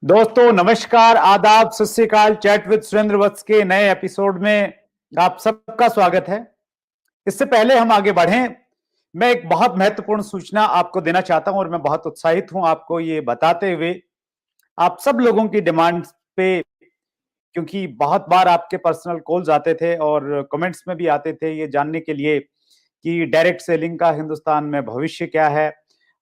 दोस्तों नमस्कार, आदाब, सत श्री अकाल। चैट विद सुरेंद्र वत्स के नए एपिसोड में आप सबका स्वागत है। इससे पहले हम आगे बढ़ें, मैं एक बहुत महत्वपूर्ण सूचना आपको देना चाहता हूं और मैं बहुत उत्साहित हूं आपको ये बताते हुए। आप सब लोगों की डिमांड पे, क्योंकि बहुत बार आपके पर्सनल कॉल्स आते थे और कमेंट्स में भी आते थे ये जानने के लिए कि डायरेक्ट सेलिंग का हिंदुस्तान में भविष्य क्या है,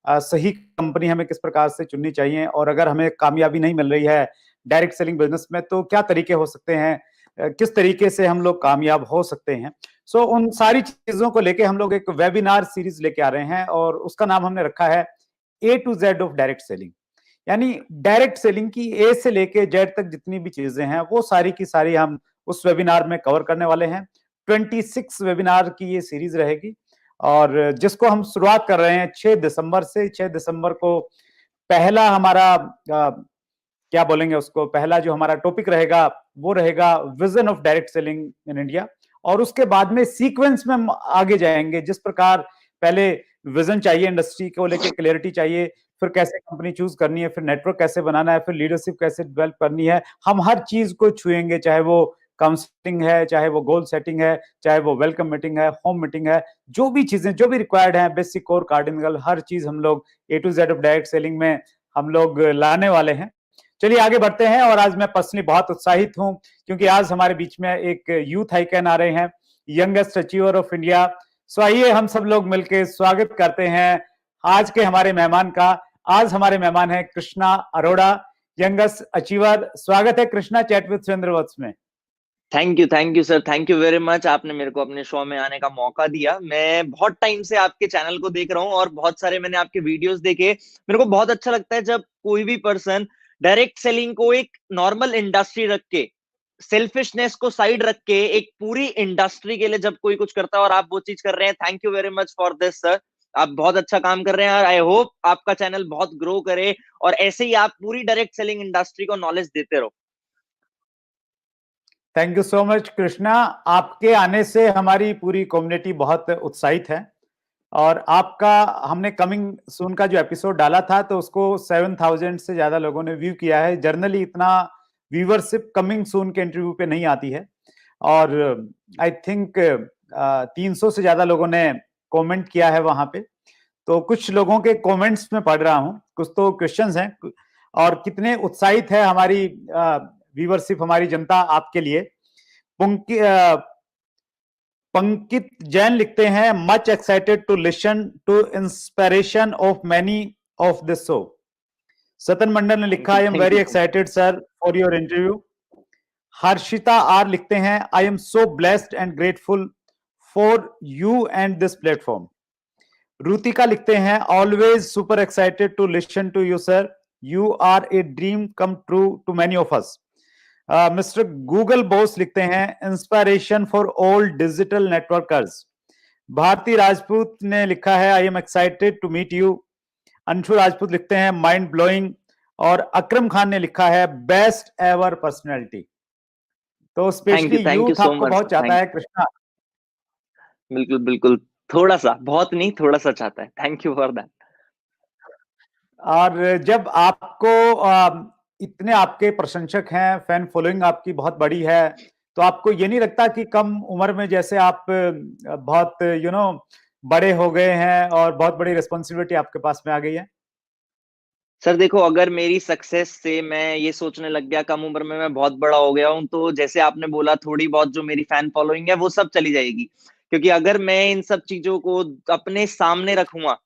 सही कंपनी हमें किस प्रकार से चुननी चाहिए, और अगर हमें कामयाबी नहीं मिल रही है डायरेक्ट सेलिंग बिजनेस में तो क्या तरीके हो सकते हैं, किस तरीके से हम लोग कामयाब हो सकते हैं। सो उन सारी चीजों को लेके हम लोग एक वेबिनार सीरीज लेके आ रहे हैं और उसका नाम हमने रखा है A to Z of direct selling. यानी डायरेक्ट सेलिंग की ए से लेके जेड तक जितनी भी चीजें हैं वो सारी की सारी हम उस वेबिनार में कवर करने वाले हैं। 26 वेबिनार की ये सीरीज रहेगी और जिसको हम शुरुआत कर रहे हैं 6 दिसंबर से। 6 दिसंबर को पहला हमारा क्या बोलेंगे उसको, पहला जो हमारा टॉपिक रहेगा वो रहेगा vision of direct selling in India. और उसके बाद में सीक्वेंस में हम आगे जाएंगे। जिस प्रकार पहले विजन चाहिए, इंडस्ट्री को लेके क्लियरिटी चाहिए, फिर कैसे कंपनी चूज करनी है, फिर नेटवर्क कैसे बनाना है, फिर लीडरशिप कैसे डेवलप करनी है, हम हर चीज को छुएंगे। चाहे वो काउंसलिंग है, चाहे वो गोल सेटिंग है, चाहे वो वेलकम मीटिंग है, होम मीटिंग है, जो भी चीजें जो भी रिक्वायर्ड है, बेसिक कोर कार्डिनल, हर चीज हम लोग A to Z of direct selling में हम लोग लाने वाले हैं। चलिए आगे बढ़ते हैं। और आज मैं पर्सनली बहुत उत्साहित हूं क्योंकि आज हमारे बीच में एक यूथ आइकन आ रहे हैं, यंगेस्ट अचीवर ऑफ इंडिया। सो आइए हम सब लोग मिलकर स्वागत करते हैं आज के हमारे मेहमान का। आज हमारे मेहमान है कृष्णा अरोड़ा, यंगेस्ट अचीवर। स्वागत है कृष्णा चैट विद सुरेंद्र वत्स में। Thank you sir, thank you very much. आपने मेरे को अपने शो में आने का मौका दिया। मैं बहुत टाइम से आपके चैनल को देख रहा हूँ और बहुत सारे मैंने आपके वीडियोस देखे। मेरे को बहुत अच्छा लगता है जब कोई भी पर्सन डायरेक्ट सेलिंग को एक नॉर्मल इंडस्ट्री रख के, सेल्फिशनेस को साइड रख के, एक पूरी इंडस्ट्री के लिए जब कोई कुछ करता है और आप वो चीज कर रहे हैं। Thank you very much for this sir. आप बहुत अच्छा काम कर रहे हैं और आई होप आपका चैनल बहुत ग्रो करे और ऐसे ही आप पूरी डायरेक्ट सेलिंग इंडस्ट्री को नॉलेज देते रहो। Thank you so much Krishna. आपके आने से हमारी पूरी कम्युनिटी बहुत उत्साहित है और आपका हमने कमिंग सून का जो एपिसोड डाला था तो उसको 7,000 से ज्यादा लोगों ने व्यू किया है। जनरली इतना व्यूवरशिप कमिंग सून के इंटरव्यू पे नहीं आती है और आई थिंक 300 से ज्यादा लोगों ने कमेंट किया है वहां पे। तो कुछ लोगों के कमेंट्स में पढ़ रहा हूं, कुछ तो क्वेश्चंस हैं और कितने उत्साहित है हमारी व्यूवरशिप, हमारी जनता आपके लिए। पंकित जैन लिखते हैं, much excited to listen to inspiration of many of this show. Satan Mandal ने लिखा, I am very excited sir for your interview. Harshita R लिखते हैं, I am so blessed and grateful for you and this platform. Rutika लिखते हैं, always super excited to listen to you sir, you are a dream come true to many of us. Mister Google boss लिखते हैं, inspiration for all digital networkers. Bharti Rajput ने लिखा है, I am excited to meet you. Anshu Rajput लिखते हैं, mind blowing. और अकरम खान ने लिखा है, बेस्ट एवर पर्सनैलिटी। तो स्पेशली यूथ आपको बहुत चाहता है कृष्णा। बिल्कुल बिल्कुल, थोड़ा सा, बहुत नहीं, थोड़ा सा चाहता है। Thank you for that. और जब आपको इतने आपके प्रशंसक हैं, फैन फॉलोइंग आपकी बहुत बड़ी है, तो आपको ये नहीं लगता कि कम उम्र में जैसे आप बहुत बड़े हो गए हैं और बहुत बड़ी रिस्पॉन्सिबिलिटी आपके पास में आ गई है? सर देखो, अगर मेरी सक्सेस से मैं ये सोचने लग गया कम उम्र में मैं बहुत बड़ा हो गया हूं, तो जैसे आपने बोला थोड़ी बहुत जो मेरी फैन फॉलोइंग है वो सब चली जाएगी। क्योंकि अगर मैं इन सब चीजों को अपने सामने रखूंगा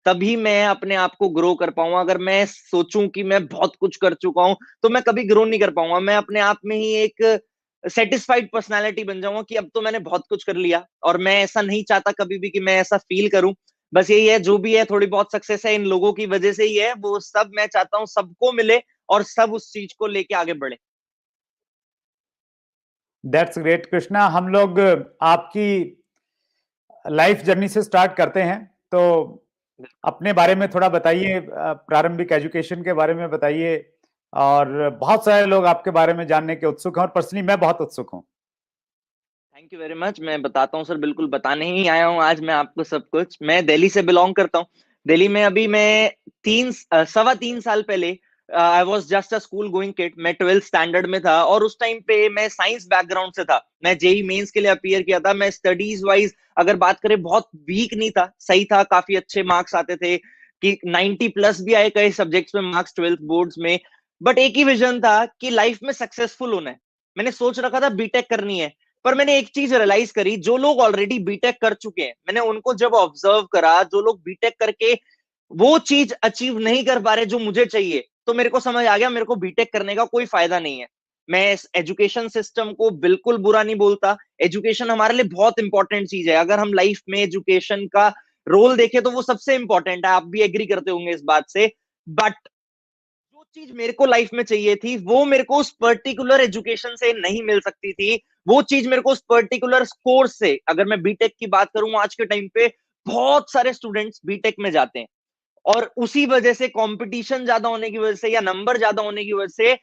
तभी मैं अपने आप को ग्रो कर पाऊंगा। अगर मैं सोचूं कि मैं बहुत कुछ कर चुका हूं तो मैं कभी ग्रो नहीं कर पाऊंगा। मैं अपने आप में ही एक सेटिस्फाइड पर्सनालिटी बन जाऊंगा कि अब तो मैंने बहुत कुछ कर लिया। और मैं ऐसा नहीं चाहता कभी भी कि मैं ऐसा फील करूं। बस यही है, जो भी है थोड़ी बहुत सक्सेस है इन लोगों की वजह से ही है, वो सब मैं चाहता हूं सबको मिले और सब उस चीज को लेके आगे बढ़े। That's great Krishna. हम लोग आपकी लाइफ जर्नी से स्टार्ट करते हैं, तो अपने बारे में थोड़ा बताइए, प्रारंभिक एजुकेशन के बारे में बताइए। और बहुत सारे लोग आपके बारे में जानने के उत्सुक हैं और पर्सनली मैं बहुत उत्सुक हूं। Thank you very much. मैं बताता हूँ सर, बिल्कुल बताने ही आया हूँ आज मैं आपको सब कुछ। मैं दिल्ली से बिलोंग करता हूँ। दिल्ली में अभी मैं 3 सवा 3 साल पहले I was just a school going kid, मैं 12th स्टैंडर्ड में था, और उस टाइम पे मैं साइंस बैकग्राउंड से था। मैं जेई मेंस के लिए अपीयर किया था। मैं स्टडीज वाइज अगर बात करें बहुत वीक नहीं था, सही था, काफी अच्छे मार्क्स आते थे कि 90 प्लस भी आए कई सब्जेक्ट्स में मार्क्स 12th बोर्ड्स में। बट एक ही विजन था कि लाइफ में सक्सेसफुल होना है। मैंने सोच रखा था बीटेक करनी है। पर मैंने एक चीज रियलाइज करी, जो लोग ऑलरेडी बीटेक कर चुके हैं, मैंने उनको जब ऑब्जर्व करा, जो लोग बीटेक करके वो चीज अचीव नहीं कर पा रहे जो मुझे चाहिए, तो मेरे को समझ आ गया मेरे को बीटेक करने का कोई फायदा नहीं है। मैं इस एजुकेशन सिस्टम को बिल्कुल बुरा नहीं बोलता। एजुकेशन हमारे लिए बहुत इंपॉर्टेंट चीज है। अगर हम लाइफ में एजुकेशन का रोल देखें तो वो सबसे इंपॉर्टेंट है, आप भी एग्री करते होंगे इस बात से। बट जो चीज मेरे को लाइफ में चाहिए थी वो मेरे को उस पर्टिकुलर एजुकेशन से नहीं मिल सकती थी। वो चीज मेरे को उस पर्टिकुलर कोर्स से, अगर मैं बीटेक की बात करूं आज के टाइम पे बहुत सारे स्टूडेंट्स बीटेक में जाते हैं, और उसी वजह से कंपटीशन ज्यादा होने की वजह से या नंबर ज्यादा होने की वजह से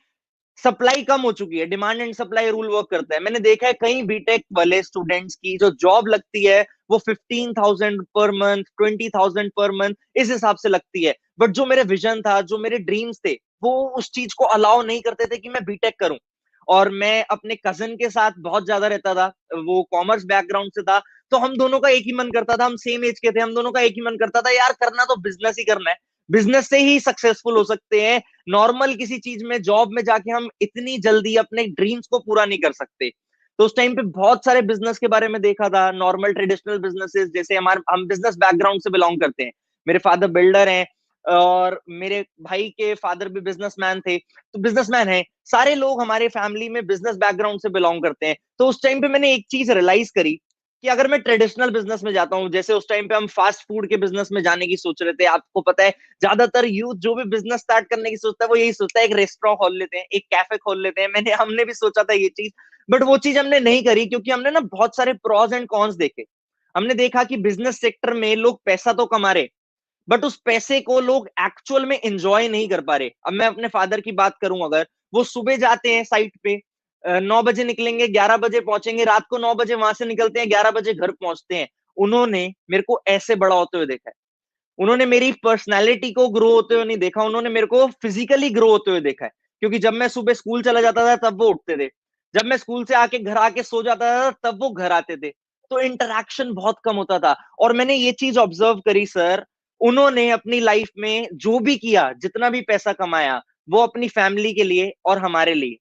सप्लाई कम हो चुकी है। Demand and supply rule work करता है। मैंने देखा है कई बीटेक वाले स्टूडेंट्स की जो जॉब लगती है वो 15,000 पर मंथ, 20,000 पर मंथ इस हिसाब से लगती है। बट जो मेरे विजन था, जो मेरे ड्रीम्स थे, वो उस चीज को अलाउ नहीं करते थे कि मैं बीटेक करूं। और मैं अपने कजन के साथ बहुत ज्यादा रहता था, वो कॉमर्स बैकग्राउंड से था, तो हम दोनों का एक ही मन करता था, हम सेम एज के थे, हम दोनों का एक ही मन करता था, यार करना तो बिजनेस ही करना है, बिजनेस से ही सक्सेसफुल हो सकते हैं। नॉर्मल किसी चीज में जॉब में जाके हम इतनी जल्दी अपने ड्रीम्स को पूरा नहीं कर सकते। तो उस टाइम पे बहुत सारे बिजनेस के बारे में देखा था, नॉर्मल ट्रेडिशनल बिजनेसेस, जैसे हमारे हम बिजनेस बैकग्राउंड से बिलोंग करते हैं। मेरे फादर बिल्डर हैं और मेरे भाई के फादर भी बिजनेसमैन थे, तो बिजनेसमैन है। सारे लोग हमारे फैमिली में बिजनेस बैकग्राउंड से बिलोंग करते हैं। तो उस टाइम पे मैंने एक चीज रियलाइज करी कि अगर मैं ट्रेडिशनल बिजनेस में जाता हूँ, जैसे उस टाइम पे हम फास्ट फूड के बिजनेस में जाने की सोच रहे थे। आपको पता है ज्यादातर यूथ जो भी बिजनेस स्टार्ट करने की सोचता है वो यही सोचता है एक रेस्टोरेंट खोल लेते हैं, एक कैफे खोल लेते हैं। हमने भी सोचा था ये चीज, बट वो चीज हमने नहीं करी क्योंकि हमने ना बहुत सारे प्रॉस एंड कॉन्स देखे। हमने देखा कि बिजनेस सेक्टर में लोग पैसा तो कमा रहे, बट उस पैसे को लोग एक्चुअल में एंजॉय नहीं कर पा रहे। अब मैं अपने फादर की बात करूं, अगर वो सुबह जाते हैं साइट पे, 9 बजे निकलेंगे, 11 बजे पहुंचेंगे, रात को 9 बजे वहां से निकलते हैं, 11 बजे घर पहुंचते हैं। उन्होंने मेरे को ऐसे बड़ा होते हुए देखा है। उन्होंने मेरी पर्सनैलिटी को ग्रो होते हुए नहीं देखा, उन्होंने मेरे को फिजिकली ग्रो होते हुए देखा है। क्योंकि जब मैं सुबह स्कूल चला जाता था तब वो उठते थे, जब मैं स्कूल से आके घर आके सो जाता था तब वो घर आते थे। तो इंटरेक्शन बहुत कम होता था। और मैंने ये चीज ऑब्जर्व करी सर, उन्होंने अपनी लाइफ में जो भी किया, जितना भी पैसा कमाया, वो अपनी फैमिली के लिए और हमारे लिए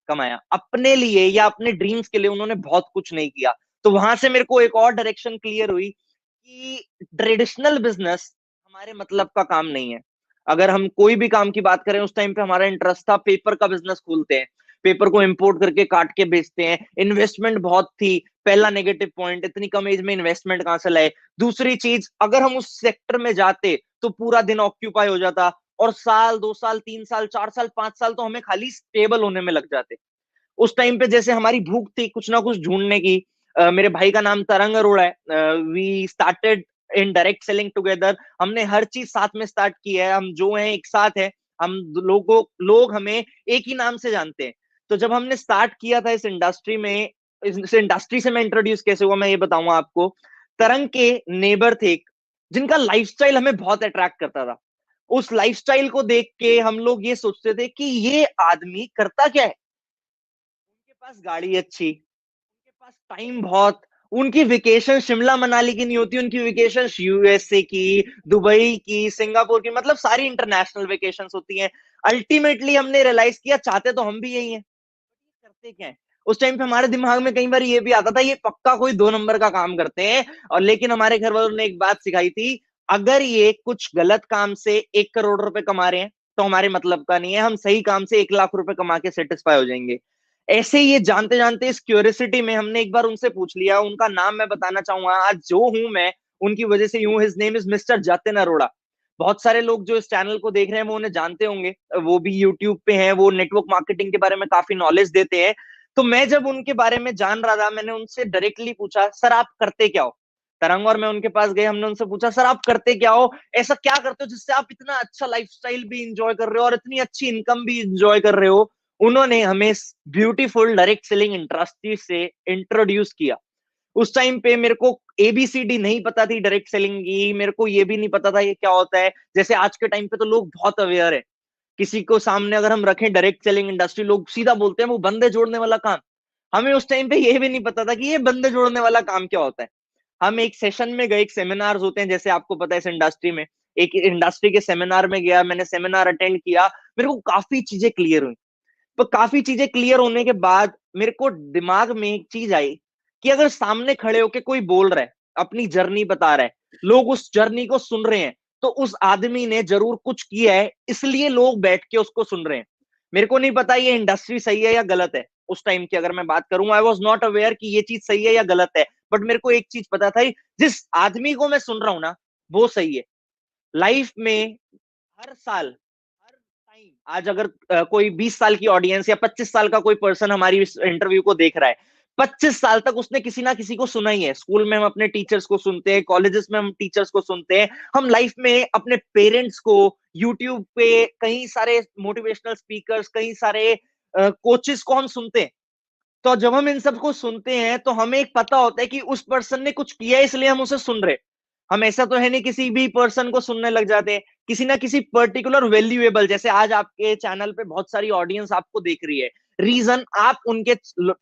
कमाया। अपने लिए या अपने ड्रीम्स के लिए उन्होंने बहुत कुछ नहीं किया। तो वहां से मेरे को एक और डायरेक्शन क्लियर हुई कि ट्रेडिशनल बिजनेस हमारे मतलब का काम नहीं है। अगर हम कोई भी काम की बात करें, उस टाइम पे हमारा इंटरेस्ट था पेपर का बिजनेस खोलते हैं, पेपर को इंपोर्ट करके काट के बेचते हैं। इन्वेस्टमेंट बहुत थी, पहला नेगेटिव पॉइंट, इतनी कम एज में इन्वेस्टमेंट कहां से लाए। दूसरी चीज, अगर हम उस सेक्टर में जाते तो पूरा दिन ऑक्यूपाई हो जाता, और साल 2 साल 3 साल 4 साल 5 साल तो हमें खाली स्टेबल होने में लग जाते। उस टाइम पे जैसे हमारी भूख थी कुछ ना कुछ ढूंढने की। मेरे भाई का नाम तरंग अरोड़ा है। We started in direct selling together. हमने हर चीज साथ में स्टार्ट की है, हम जो हैं एक साथ है। हम लोग हमें एक ही नाम से जानते हैं। तो जब हमने स्टार्ट किया था इस इंडस्ट्री में, इस इंडस्ट्री से मैं इंट्रोड्यूस कैसे हुआ मैं ये बताऊंगा आपको। तरंग के नेबर थे एक, जिनका लाइफस्टाइल हमें बहुत अट्रैक्ट करता था। उस लाइफस्टाइल को देख के हम लोग ये सोचते थे कि ये आदमी करता क्या है। उनके पास गाड़ी अच्छी, उनके पास टाइम बहुत, उनकी वेकेशन शिमला मनाली की नहीं होती, उनकी वेकेशन यूएसए की, दुबई की, सिंगापुर की, मतलब सारी इंटरनेशनल वेकेशंस होती हैं। अल्टीमेटली हमने रियलाइज किया चाहते तो हम भी यही हैं, करते क्या है। उस टाइम पे हमारे दिमाग में कई बार ये भी आता था ये पक्का कोई 2 नंबर का काम करते हैं। और लेकिन हमारे घर वालों ने एक बात सिखाई थी, अगर ये कुछ गलत काम से 1 करोड़ रुपए कमा रहे हैं तो हमारे मतलब का नहीं है, हम सही काम से 1 लाख रुपए कमा के सेटिस्फाई हो जाएंगे। ऐसे ही ये जानते जानते इस क्यूरियोसिटी में हमने एक बार उनसे पूछ लिया। उनका नाम मैं बताना चाहूंगा, आज जो हूं मैं उनकी वजह से यूं, his name is mister Jatin Arora. बहुत सारे लोग जो इस चैनल को देख रहे हैं वो उन्हें जानते होंगे, वो भी यूट्यूब पे हैं, वो नेटवर्क मार्केटिंग के बारे में काफी नॉलेज देते हैं। तो मैं जब उनके बारे में जान रहा था, मैंने उनसे डायरेक्टली पूछा सर आप करते क्या हो। तरंग और मैं उनके पास गए, हमने उनसे पूछा सर आप करते क्या हो, ऐसा क्या करते हो जिससे आप इतना अच्छा लाइफस्टाइल भी इंजॉय कर रहे हो और इतनी अच्छी इनकम भी इंजॉय कर रहे हो। उन्होंने हमें ब्यूटीफुल डायरेक्ट सेलिंग इंडस्ट्री से इंट्रोड्यूस किया। उस टाइम पे मेरे को एबीसीडी नहीं पता थी डायरेक्ट सेलिंग की, मेरे को ये भी नहीं पता था ये क्या होता है। जैसे आज के टाइम पे तो लोग बहुत अवेयर है, किसी को सामने अगर हम रखें डायरेक्ट सेलिंग इंडस्ट्री, लोग सीधा बोलते हैं वो बंदे जोड़ने वाला काम। हमें उस टाइम पे ये भी नहीं पता था कि ये बंदे जोड़ने वाला काम क्या होता है। हम एक सेशन में गए, एक सेमिनार होते हैं जैसे आपको पता है इस इंडस्ट्री में, एक इंडस्ट्री के सेमिनार में गया, मैंने सेमिनार अटेंड किया, मेरे को काफी चीजें क्लियर हुई। तो काफी चीजें क्लियर होने के बाद मेरे को दिमाग में एक चीज आई कि अगर सामने खड़े होके कोई बोल रहा है, अपनी जर्नी बता रहा है, लोग उस जर्नी को सुन रहे हैं, तो उस आदमी ने जरूर कुछ किया है, इसलिए लोग बैठ के उसको सुन रहे हैं। मेरे को नहीं पता ये इंडस्ट्री सही है या गलत है। उस टाइम की अगर मैं बात करूं, आई वॉज नॉट अवेयर कि ये चीज सही है या गलत है, बट मेरे को एक चीज पता था, जिस आदमी को मैं सुन रहा हूं ना, वो सही है। लाइफ में हर साल, हर टाइम, आज अगर कोई 20 साल की ऑडियंस या 25 साल का कोई पर्सन हमारी इस इंटरव्यू को देख रहा है, 25 साल तक उसने किसी ना किसी को सुना ही है। स्कूल में हम अपने टीचर्स को सुनते हैं, कॉलेजेस में हम टीचर्स को सुनते हैं, हम लाइफ में अपने पेरेंट्स को, यूट्यूब पे कई सारे मोटिवेशनल स्पीकर्स, कई सारे कोचेस को हम सुनते हैं। तो जब हम इन सबको सुनते हैं तो हमें एक पता होता है कि उस पर्सन ने कुछ किया है, इसलिए हम उसे सुन रहे। हम ऐसा तो है नहीं किसी भी पर्सन को सुनने लग जाते हैं, किसी ना किसी पर्टिकुलर वैल्यूएबल, जैसे आज आपके चैनल पे बहुत सारी ऑडियंस आपको देख रही है, रीजन आप उनके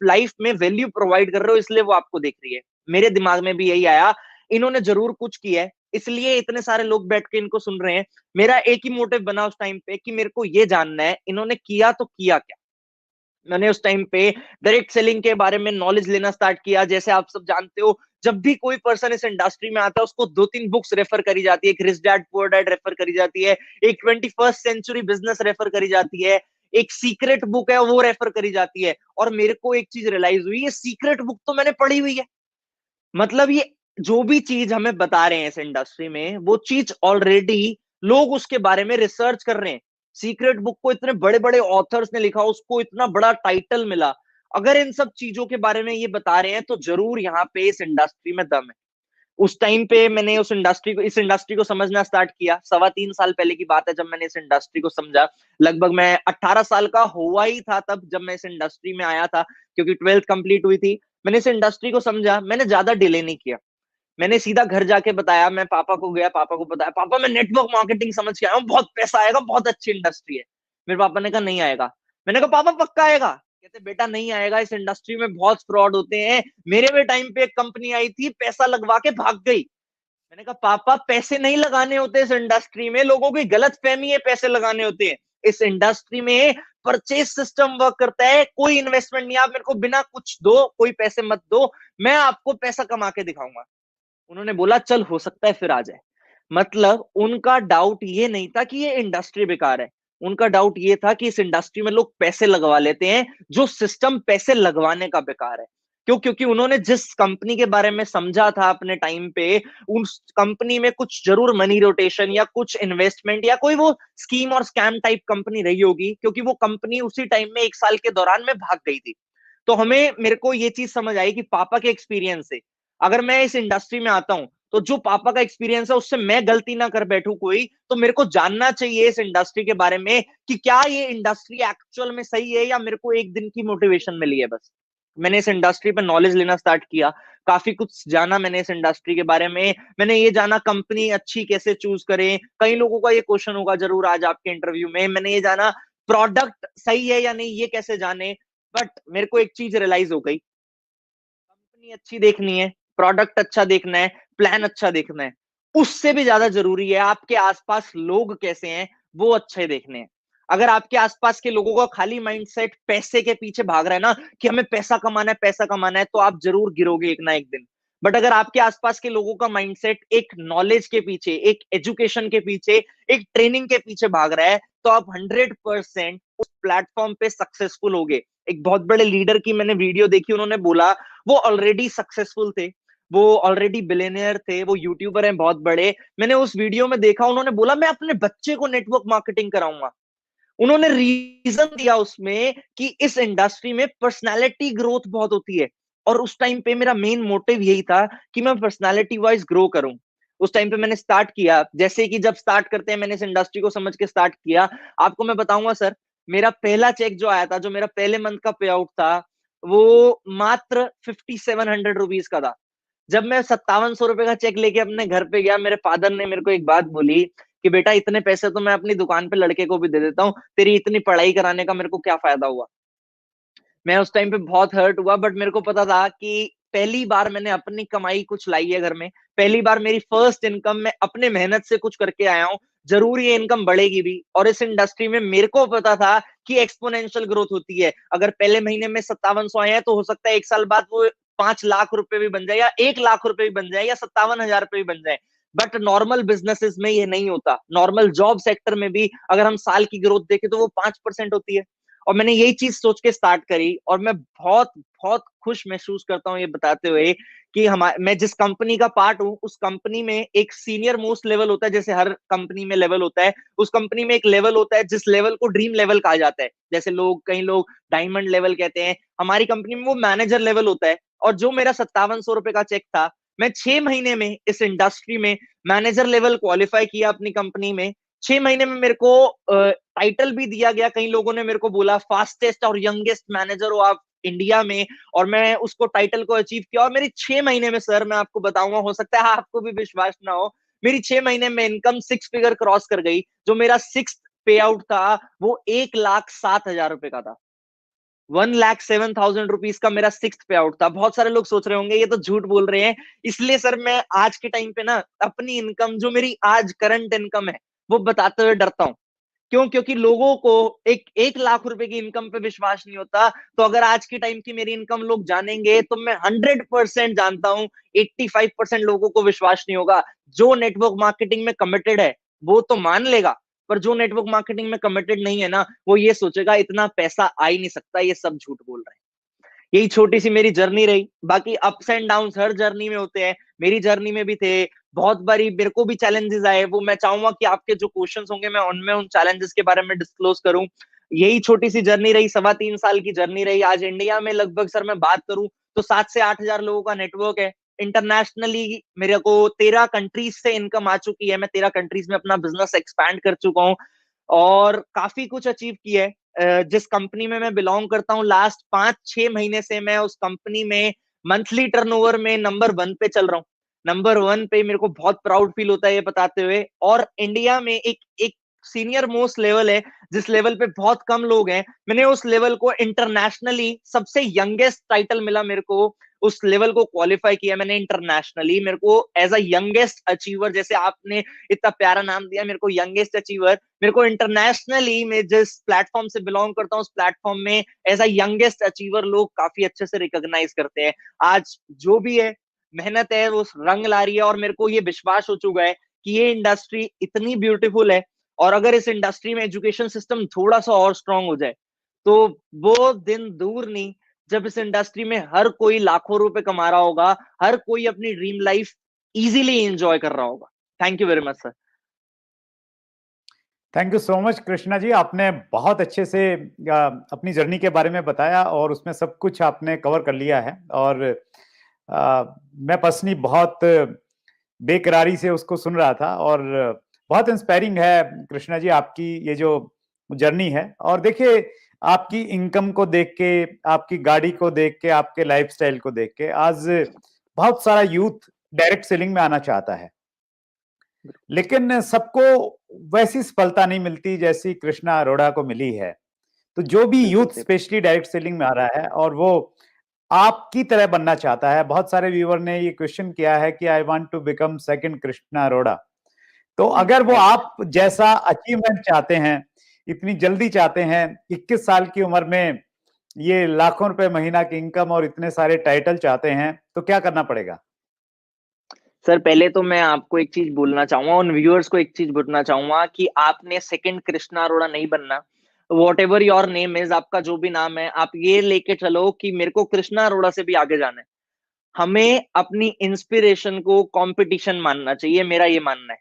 लाइफ में वैल्यू प्रोवाइड कर रहे हो, इसलिए वो आपको देख रही है। मेरे दिमाग में भी यही आया, इन्होंने जरूर कुछ किया है, इसलिए इतने सारे लोग बैठ के इनको सुन रहे हैं। मेरा एक ही मोटिव बना उस टाइम पे कि मेरे को ये जानना है इन्होंने किया तो किया क्या। मैंने उस टाइम पे डायरेक्ट सेलिंग के बारे में नॉलेज लेना स्टार्ट किया। जैसे आप सब जानते हो, जब भी कोई पर्सन इस इंडस्ट्री में आता है उसको 2-3 बुक्स रेफर करी जाती है। एक rich dad poor dad refer करी जाती है, एक 21st सेंचुरी बिजनेस रेफर करी जाती है, एक सीक्रेट बुक है वो रेफर करी जाती है। और मेरे को एक चीज रियलाइज हुई, ये सीक्रेट बुक तो मैंने पढ़ी हुई है। मतलब ये जो भी चीज हमें बता रहे हैं इस इंडस्ट्री में, वो चीज ऑलरेडी लोग उसके बारे में रिसर्च कर रहे हैं। सीक्रेट बुक को इतने बड़े बड़े ऑथर्स ने लिखा, उसको इतना बड़ा टाइटल मिला। अगर इन सब चीजों के बारे में ये बता रहे हैं तो जरूर यहाँ पे इस इंडस्ट्री में दम है। उस टाइम पे मैंने इस इंडस्ट्री को समझना स्टार्ट किया। 3.25 साल पहले की बात है जब मैंने इस इंडस्ट्री को समझा। लगभग मैं 18 साल का हुआ ही था तब जब मैं इस इंडस्ट्री में आया था, क्योंकि 12th कंप्लीट हुई थी। मैंने इस इंडस्ट्री को समझा, मैंने ज्यादा डिले नहीं किया। मैंने सीधा घर जाके बताया, मैं पापा को गया, पापा को बताया, पापा मैं नेटवर्क मार्केटिंग समझ के आया हूँ, बहुत पैसा आएगा, बहुत अच्छी इंडस्ट्री है। मेरे पापा ने कहा नहीं आएगा। मैंने कहा पापा पक्का आएगा? कहते बेटा नहीं आएगा, इस इंडस्ट्री में बहुत फ्रॉड होते हैं। मेरे भी टाइम पे एक कंपनी आई थी, पैसा लगवा के भाग गई। मैंने कहा पापा पैसे नहीं लगाने होते इस इंडस्ट्री में, लोगों की गलत फहमी है पैसे लगाने होते हैं। इस इंडस्ट्री में परचेज सिस्टम वर्क करता है, कोई इन्वेस्टमेंट नहीं। आप मेरे को बिना कुछ दो, कोई पैसे मत दो, मैं आपको पैसा कमा के दिखाऊंगा। उन्होंने बोला चल हो सकता है फिर आ जाए। मतलब उनका डाउट ये नहीं था कि ये इंडस्ट्री बेकार है, उनका डाउट ये था कि इस इंडस्ट्री में लोग पैसे लगवा लेते हैं, जो सिस्टम पैसे लगवाने का बेकार है। क्यों? क्योंकि उन्होंने जिस कंपनी के बारे में समझा था अपने टाइम पे, उस कंपनी में कुछ जरूर मनी रोटेशन या कुछ इन्वेस्टमेंट या कोई वो स्कीम और स्कैम टाइप कंपनी रही होगी, क्योंकि वो कंपनी उसी टाइम में 1 साल के दौरान में भाग गई थी। तो मेरे को ये चीज समझ आई कि पापा के एक्सपीरियंस से अगर मैं इस इंडस्ट्री में आता हूं, तो जो पापा का एक्सपीरियंस है उससे मैं गलती ना कर बैठूं कोई, तो मेरे को जानना चाहिए इस इंडस्ट्री के बारे में कि क्या ये इंडस्ट्री एक्चुअल में सही है या मेरे को एक दिन की मोटिवेशन मिली है बस। मैंने इस इंडस्ट्री पर नॉलेज लेना स्टार्ट किया, काफी कुछ जाना मैंने इस इंडस्ट्री के बारे में। मैंने ये जाना कंपनी अच्छी कैसे चूज करें, कई लोगों का ये क्वेश्चन होगा जरूर आज आपके इंटरव्यू में। मैंने ये जाना प्रोडक्ट सही है या नहीं ये कैसे जाने। बट मेरे को एक चीज रियलाइज हो गई, कंपनी अच्छी देखनी है, प्रोडक्ट अच्छा देखना है, प्लान अच्छा देखना है, उससे भी ज्यादा जरूरी है आपके आसपास लोग कैसे हैं, वो अच्छे देखने हैं। अगर आपके आसपास के लोगों का खाली माइंडसेट पैसे के पीछे भाग रहा है ना, कि हमें पैसा कमाना है पैसा कमाना है, तो आप जरूर गिरोगे एक ना एक दिन। बट अगर आपके आसपास के लोगों का माइंडसेट एक नॉलेज के पीछे, एक एजुकेशन के पीछे, एक ट्रेनिंग के पीछे भाग रहा है, तो आप 100% उस प्लेटफॉर्म पे सक्सेसफुल होगे। एक बहुत बड़े लीडर की मैंने वीडियो देखी, उन्होंने बोला वो ऑलरेडी सक्सेसफुल थे, वो ऑलरेडी बिलियनियर थे, वो यूट्यूबर हैं बहुत बड़े। मैंने उस वीडियो में देखा, उन्होंने बोला मैं अपने बच्चे को नेटवर्क मार्केटिंग कराऊंगा। उन्होंने रीजन दिया उसमें कि इस इंडस्ट्री में पर्सनालिटी ग्रोथ बहुत होती है। और उस टाइम पे मेरा मेन मोटिव यही था कि मैं पर्सनालिटी वाइज ग्रो करूं। उस टाइम पे मैंने स्टार्ट किया, जैसे कि जब स्टार्ट करते हैं, मैंने इस इंडस्ट्री को समझ के स्टार्ट किया। आपको मैं बताऊंगा सर, मेरा पहला चेक जो आया था, जो मेरा पहले मंथ का पे आउट था, वो मात्र 5700 रुपीज का था। जब मैं 5700 रुपए का चेक लेके अपने घर पे गया, मेरे फादर ने मेरे को एक बात बोली कि बेटा इतने पैसे तो मैं अपनी दुकान पे लड़के को भी दे देता हूँ, तेरी इतनी पढ़ाई कराने का मेरे को क्या फायदा हुआ। मैं उस टाइम पे बहुत हर्ट हुआ, बट मेरे को पता था कि पहली बार मैंने अपनी कमाई कुछ लाई है घर में, पहली बार मेरी फर्स्ट इनकम मैं अपने मेहनत से कुछ करके आया हूँ, जरूर ये इनकम बढ़ेगी भी। और इस इंडस्ट्री में मेरे को पता था कि एक्सपोनेंशियल ग्रोथ होती है। अगर पहले महीने में 5700 आए हैं तो हो सकता है 1 साल बाद वो 5 लाख रुपए भी बन जाए, या 1 लाख रुपए भी बन जाए, या 57,000 रुपए भी बन जाए। बट नॉर्मल बिजनेसेस में ये नहीं होता। नॉर्मल जॉब सेक्टर में भी अगर हम साल की ग्रोथ देखें तो वो 5% होती है। और मैंने यही चीज सोच के स्टार्ट करी, और मैं बहुत बहुत खुश महसूस करता हूँ ये बताते हुए कि मैं जिस कंपनी का पार्ट हूँ, उस कंपनी में एक सीनियर मोस्ट लेवल होता है, जैसे हर कंपनी में लेवल होता है, उस कंपनी में एक लेवल होता है जिस लेवल को ड्रीम लेवल कहा जाता है। जैसे कई लोग डायमंड लेवल कहते हैं, हमारी कंपनी में वो मैनेजर लेवल होता है। और जो मेरा 5700 रुपए का चेक था, मैं 6 महीने में इस इंडस्ट्री में मैनेजर लेवल क्वालिफाई किया अपनी कंपनी में। 6 महीने में मेरे को टाइटल भी दिया गया। कई लोगों ने मेरे को बोला फास्टेस्ट और यंगेस्ट मैनेजर हो आप इंडिया में, और मैं उसको टाइटल को अचीव किया। और मेरी 6 महीने में सर, मैं आपको बताऊंगा, हो सकता है आपको भी विश्वास ना हो, मेरी 6 महीने में इनकम 6 फिगर क्रॉस कर गई। जो मेरा 6th पे आउट था वो 1,07,000 रुपए का था। 1,07,000 रुपीज का मेरा 6th पे आउट था। बहुत सारे लोग सोच रहे होंगे ये तो झूठ बोल रहे हैं। इसलिए सर मैं आज के टाइम पे ना अपनी इनकम, जो मेरी आज करंट इनकम है, वो बताते हुए डरता हूँ। क्यों? क्योंकि लोगों को 1 लाख रुपए की इनकम पे विश्वास नहीं होता। तो अगर आज की टाइम की मेरी इनकम लोग जानेंगे तो मैं 100% जानता हूं 85% लोगों को विश्वास नहीं होगा। जो नेटवर्क मार्केटिंग में कमिटेड है वो तो मान लेगा, पर जो नेटवर्क मार्केटिंग में कमिटेड नहीं है ना, वो ये सोचेगा इतना पैसा आ ही नहीं सकता, ये सब झूठ बोल रहे हैं। यही छोटी सी मेरी जर्नी रही। बाकी ups and downs her journey में होते हैं, मेरी जर्नी में भी थे। बहुत बारी मेरे को भी चैलेंजेस आए, वो मैं चाहूंगा कि आपके जो क्वेश्चंस होंगे मैं उनमें उन चैलेंजेस के बारे में डिस्क्लोज करूं। यही छोटी सी जर्नी रही, 3.25 साल की जर्नी रही। आज इंडिया में लगभग सर मैं बात करूं तो 7 से 8 हजार लोगों का नेटवर्क है। इंटरनेशनली मेरे को 13 कंट्रीज से इनकम आ चुकी है। मैं 13 कंट्रीज में अपना बिजनेस एक्सपैंड कर चुका हूँ, और काफी कुछ अचीव किया है। जिस कंपनी में मैं बिलोंग करता हूँ, लास्ट 5-6 महीने से मैं उस कंपनी में मंथली टर्नओवर में नंबर 1 पे चल रहा हूँ। नंबर 1 पे मेरे को बहुत प्राउड फील होता है ये बताते हुए। और इंडिया में एक एक सीनियर मोस्ट लेवल है जिस लेवल पे बहुत कम लोग हैं, मैंने उस लेवल को इंटरनेशनली सबसे यंगेस्ट टाइटल मिला मेरे को। उस लेवल को क्वालिफाई किया मैंने इंटरनेशनली। मेरे को एज अ यंगेस्ट अचीवर, जैसे आपने इतना प्यारा नाम दिया मेरे को यंगेस्ट अचीवर, मेरे को इंटरनेशनली मैं जिस प्लेटफॉर्म से बिलोंग करता हूँ उस प्लेटफॉर्म में एज अ यंगेस्ट अचीवर लोग काफी अच्छे से रिकॉग्नाइज करते हैं। आज जो भी है मेहनत है वो रंग ला रही है, और मेरे को ये विश्वास हो चुका है कि ये इंडस्ट्री इतनी ब्यूटीफुल है। और अगर इस इंडस्ट्री में एजुकेशन सिस्टम थोड़ा सा और स्ट्रांग हो जाए तो वो दिन दूर नहीं जब इस इंडस्ट्री में हर कोई लाखों रुपए कमा रहा होगा, हर कोई अपनी ड्रीम लाइफ इजीली एंजॉय कर रहा होगा। Thank you very much sir. Thank you so much Krishna ji, आपने बहुत अच्छे से अपनी जर्नी के बारे में बताया और उसमें सब कुछ आपने कवर कर लिया है। और मैं पर्सनली बहुत बेकरारी से उसको सुन रहा था, और बहुत इंस्पायरिंग है कृष्णा जी आपकी ये जो जर्नी है। और देखिए, आपकी इनकम को देख के, आपकी गाड़ी को देख के, आपके लाइफस्टाइल को देख के आज बहुत सारा यूथ डायरेक्ट सेलिंग में आना चाहता है, लेकिन सबको वैसी सफलता नहीं मिलती जैसी कृष्णा अरोड़ा को मिली है। तो जो भी यूथ स्पेशली डायरेक्ट सेलिंग में आ रहा है और वो आपकी तरह बनना चाहता है, बहुत सारे व्यूअर ने ये क्वेश्चन किया है कि I want to become second Krishna Arora. तो अगर वो आप जैसा अचीवमेंट चाहते हैं, इतनी जल्दी चाहते हैं, 21 साल की उम्र में ये लाखों रुपए महीना की इनकम और इतने सारे टाइटल चाहते हैं, तो क्या करना पड़ेगा? सर पहले तो मैं आपको एक चीज बोलना चाहूंगा, उन व्यूअर्स को एक चीज बोलना चाहूंगा कि आपने सेकंड कृष्णा अरोड़ा नहीं बनना। What ever your name is, आपका जो भी नाम है, आप ये लेके चलो कि मेरे को कृष्णा अरोड़ा से भी आगे जाना है। हमें अपनी इंस्पिरेशन को कंपटीशन मानना चाहिए, मेरा ये मानना है।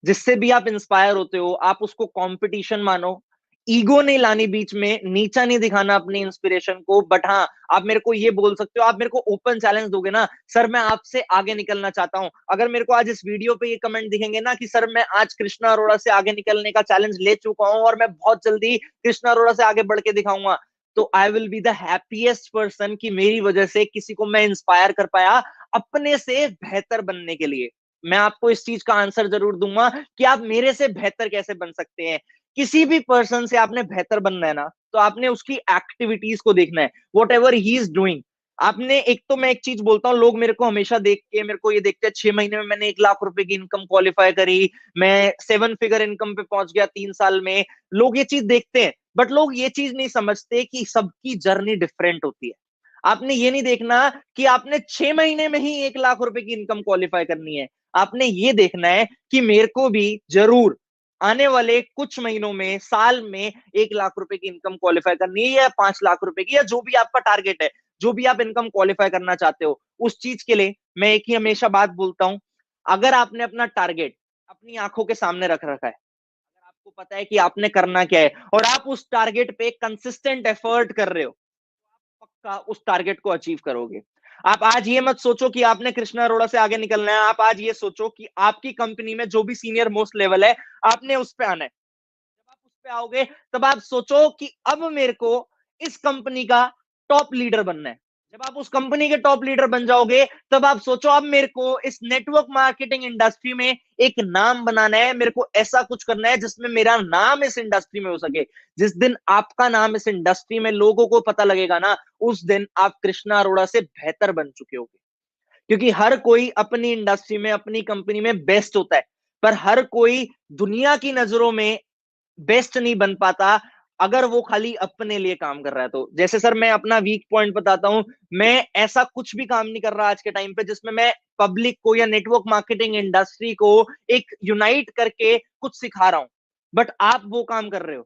जिससे भी आप इंस्पायर होते हो आप उसको कंपटीशन मानो। ईगो नहीं लानी बीच में, नीचा नहीं दिखाना अपनी इंस्पिरेशन को। बट हाँ, आप मेरे को ये बोल सकते हो, आप मेरे को ओपन चैलेंज दोगे ना सर, मैं आपसे आगे निकलना चाहता हूं। अगर मेरे को आज इस वीडियो पे ये कमेंट दिखेंगे ना कि सर मैं आज कृष्णा अरोड़ा से आगे निकलने का चैलेंज ले चुका हूं और मैं बहुत जल्दी कृष्णा अरोड़ा से आगे बढ़ के दिखाऊंगा, तो I will be the happiest person कि मेरी वजह से किसी को मैं इंस्पायर कर पाया अपने से बेहतर बनने के लिए। मैं आपको इस चीज का आंसर जरूर दूंगा कि आप मेरे से बेहतर कैसे बन सकते हैं। किसी भी पर्सन से आपने बेहतर बनना है ना, तो आपने उसकी एक्टिविटीज को देखना है, what ever he is doing. आपने एक तो मैं एक चीज बोलता हूँ, लोग मेरे को हमेशा देख के मेरे को ये देखते हैं 6 महीने में मैंने 1 लाख रुपए की इनकम क्वालिफाई करी, मैं 7 फिगर इनकम पे पहुंच गया 3 साल में। लोग ये चीज देखते हैं, बट लोग ये चीज नहीं समझते कि सबकी जर्नी डिफरेंट होती है। आपने ये नहीं देखना कि आपने 6 महीने में ही 1 लाख रुपए की इनकम क्वालिफाई करनी है। आपने ये देखना है कि मेरे को भी जरूर आने वाले कुछ महीनों में, साल में 1 लाख रुपए की इनकम क्वालिफाई करनी है, या 5 लाख रुपए की, या जो भी आपका टारगेट है, जो भी आप इनकम क्वालिफाई करना चाहते हो, उस चीज के लिए मैं एक ही हमेशा बात बोलता हूं। अगर आपने अपना टारगेट अपनी आंखों के सामने रख रखा है, अगर आपको पता है कि आपने करना क्या है, और आप उस टारगेट पे कंसिस्टेंट एफर्ट कर रहे हो, तो आप पक्का उस टारगेट को अचीव करोगे। आप आज ये मत सोचो कि आपने कृष्णा अरोड़ा से आगे निकलना है। आप आज ये सोचो कि आपकी कंपनी में जो भी सीनियर मोस्ट लेवल है, आपने उस पे आना है। जब आप उस पे आओगे, तब आप सोचो कि अब मेरे को इस कंपनी का टॉप लीडर बनना है। जब आप उस कंपनी के टॉप लीडर बन जाओगे, तब आप सोचो अब मेरे को इस नेटवर्क मार्केटिंग इंडस्ट्री में एक नाम बनाना है, मेरे को ऐसा कुछ करना है जिसमें मेरा नाम इस इंडस्ट्री में हो सके। जिस दिन आपका नाम इस इंडस्ट्री में लोगों को पता लगेगा ना, उस दिन आप कृष्णा अरोड़ा से बेहतर बन चुके होगे। क्योंकि हर कोई अपनी इंडस्ट्री में, अपनी कंपनी में बेस्ट होता है, पर हर कोई दुनिया की नजरों में बेस्ट नहीं बन पाता अगर वो खाली अपने लिए काम कर रहा है। तो जैसे सर मैं अपना वीक पॉइंट बताता हूं, मैं ऐसा कुछ भी काम नहीं कर रहा आज के टाइम पे जिसमें मैं पब्लिक को या नेटवर्क मार्केटिंग इंडस्ट्री को एक यूनाइट करके कुछ सिखा रहा हूं, बट आप वो काम कर रहे हो।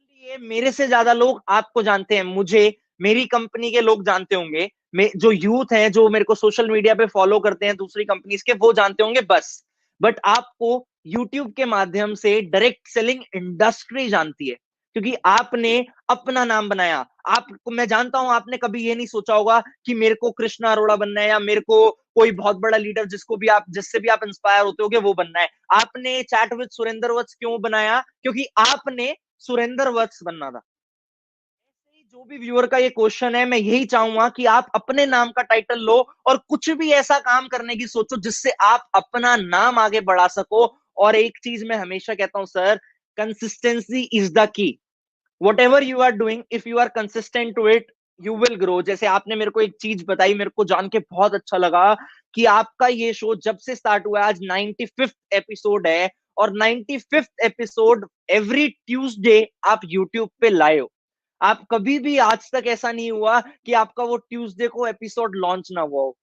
इसलिए मेरे से ज्यादा लोग आपको जानते हैं, मुझे मेरी कंपनी के लोग जानते होंगे, जो यूथ हैं जो मेरे को सोशल मीडिया पे फॉलो करते हैं दूसरी कंपनीज के, वो जानते होंगे बस। बट आपको यूट्यूब के माध्यम से डायरेक्ट सेलिंग इंडस्ट्री जानती है, क्योंकि आपने अपना नाम बनाया। आपको मैं जानता हूं, आपने कभी ये नहीं सोचा होगा कि मेरे को कृष्णा अरोड़ा बनना है, या मेरे को कोई बहुत बड़ा लीडर जिसको भी आप, जिससे भी आप इंस्पायर होते होगे, वो बनना है। आपने चैट विद सुरेंद्र वत्स क्यों बनाया? क्योंकि आपने सुरेंद्र वत्स बनना था। ऐसे ही जो भी व्यूअर का ये क्वेश्चन है, मैं यही चाहूंगा कि आप अपने नाम का टाइटल लो और कुछ भी ऐसा काम करने की सोचो जिससे आप अपना नाम आगे बढ़ा सको। और एक चीज मैं हमेशा कहता हूं sir, consistency is the key. Whatever you are doing, if you are consistent to it, you will grow. जैसे आपने मेरे को एक चीज बताई, मेरे को जान के बहुत अच्छा लगा कि आपका ये शो जब से स्टार्ट हुआ है, आज 95th एपिसोड है, और 95th एपिसोड एवरी ट्यूसडे आप यूट्यूब पे लाए हो। आप कभी भी आज तक ऐसा नहीं हुआ कि आपका वो ट्यूसडे को एपिसोड लॉन्च ना हुआ हो।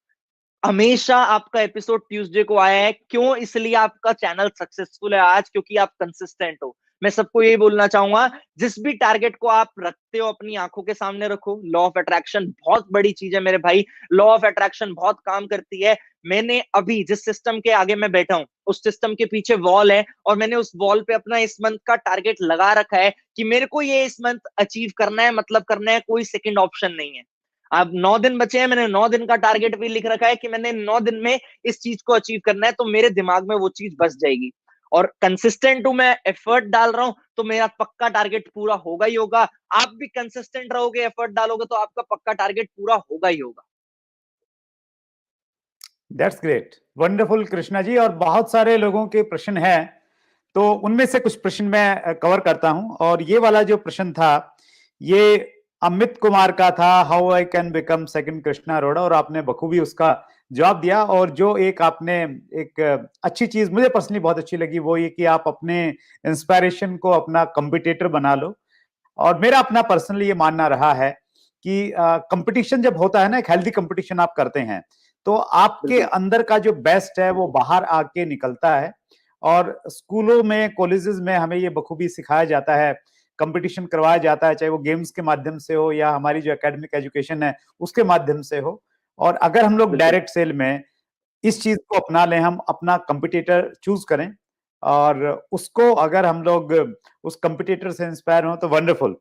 हमेशा आपका एपिसोड ट्यूसडे को आया है। क्यों? इसलिए आपका चैनल सक्सेसफुल है आज, क्योंकि आप कंसिस्टेंट हो। मैं सबको यही बोलना चाहूंगा, जिस भी टारगेट को आप रखते हो अपनी आंखों के सामने रखो। लॉ ऑफ अट्रैक्शन बहुत बड़ी चीज है मेरे भाई, लॉ ऑफ अट्रैक्शन बहुत काम करती है। मैंने अभी जिस सिस्टम के आगे मैं बैठा हूं, उस सिस्टम के पीछे वॉल है, और मैंने उस वॉल पे अपना इस मंथ का टारगेट लगा रखा है कि मेरे को ये इस मंथ अचीव करना है, मतलब करना है, कोई सेकंड ऑप्शन नहीं है। अब 9 दिन बचे हैं, मैंने 9 दिन का टारगेट भी लिख रखा है कि मैंने 9 दिन में इस चीज को अचीव करना है, तो मेरे दिमाग में वो चीज बस जाएगी। और कंसिस्टेंट हूं मैं, एफर्ट डाल रहा हूं, तो मेरा पक्का टारगेट पूरा होगा ही होगा। आप भी कंसिस्टेंट रहोगे, एफर्ट डालोगे, तो आपका पक्का टारगेट पूरा होगा ही होगा। That's great, wonderful Krishna ji. और बहुत सारे लोगों के प्रश्न हैं, तो उनमें से कुछ प्रश्न मैं कवर करता हूं। और ये वाला जो प्रश्न था, ये अमित कुमार का था, how I can become second Krishna Arora, और आपने बखूबी उसका जवाब दिया। और जो एक आपने एक अच्छी चीज मुझे पर्सनली बहुत अच्छी लगी, वो ये कि आप अपने इंस्पायरेशन को अपना कॉम्पिटिटर बना लो। और मेरा अपना पर्सनली ये मानना रहा है कि कंपटीशन जब होता है ना, एक हेल्दी कंपटीशन आप करते हैं, तो आपके बिल्कुल अंदर का जो बेस्ट है वो बाहर आके निकलता है। और स्कूलों में, कॉलेजेस में हमें ये बखूबी सिखाया जाता है, कंपटीशन करवाया जाता है, चाहे वो गेम्स के माध्यम से हो या हमारी जो एकेडमिक एजुकेशन है उसके माध्यम से हो। और अगर हम लोग बिल्कुल डायरेक्ट सेल में इस चीज को अपना लें, हम अपना कंपटीटर चूज करें और उसको अगर हम लोग उस कंपटीटर से इंस्पायर हो तो वंडरफुल।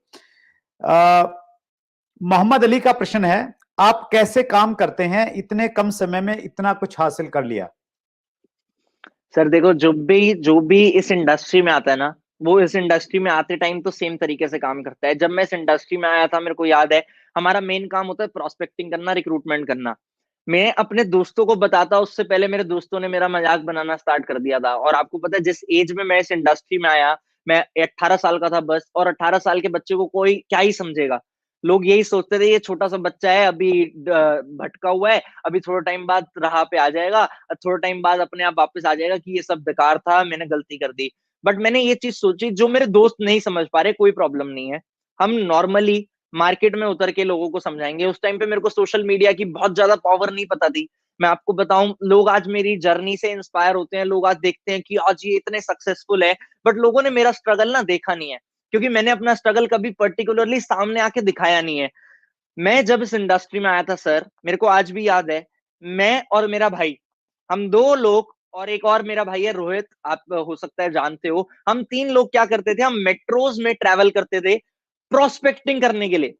मोहम्मद अली का प्रश्न है, आप कैसे काम करते हैं, इतने कम समय में इतना कुछ हासिल कर लिया? सर देखो, जो भी इस इंडस्ट्री में आता है ना, वो इस इंडस्ट्री में आते टाइम तो सेम तरीके से काम करता है। जब मैं इस इंडस्ट्री में आया था, मेरे को याद है, हमारा मेन काम होता है प्रोस्पेक्टिंग करना, रिक्रूटमेंट करना। मैं अपने दोस्तों को बताता उससे पहले मेरे दोस्तों ने मेरा मजाक बनाना स्टार्ट कर दिया था। और आपको पता है जिस एज में मैं इस इंडस्ट्री में आया, मैं 18 साल का था बस, और 18 साल के बच्चे को कोई क्या ही समझेगा। लोग यही सोचते थे ये छोटा सा बच्चा है, अभी भटका हुआ है, अभी थोड़ा टाइम बाद राह पे आ जाएगा, थोड़ा टाइम बाद अपने आप वापस आ जाएगा कि ये सब बेकार था, मैंने गलती कर दी। बट मैंने ये चीज सोची, जो मेरे दोस्त नहीं समझ पा रहे कोई प्रॉब्लम नहीं है, हम नॉर्मली मार्केट में उतर के लोगों को समझाएंगे। उस टाइम पे मेरे को सोशल मीडिया की बहुत ज्यादा पावर नहीं पता थी। मैं आपको बताऊं, लोग आज मेरी जर्नी से इंस्पायर होते हैं, लोग आज देखते हैं कि आज ये इतने सक्सेसफुल है, बट लोगों ने मेरा स्ट्रगल ना देखा नहीं है, क्योंकि मैंने अपना स्ट्रगल कभी पर्टिकुलरली सामने आके दिखाया नहीं है। मैं जब इस इंडस्ट्री में आया था सर, मेरे को आज भी याद है, मैं और मेरा भाई, हम दो लोग, और एक और मेरा भाई है रोहित, आप हो सकता है जानते हो, हम तीन लोग क्या करते थे, हम मेट्रोज में ट्रैवल करते थे प्रोस्पेक्टिंग करने के लिए।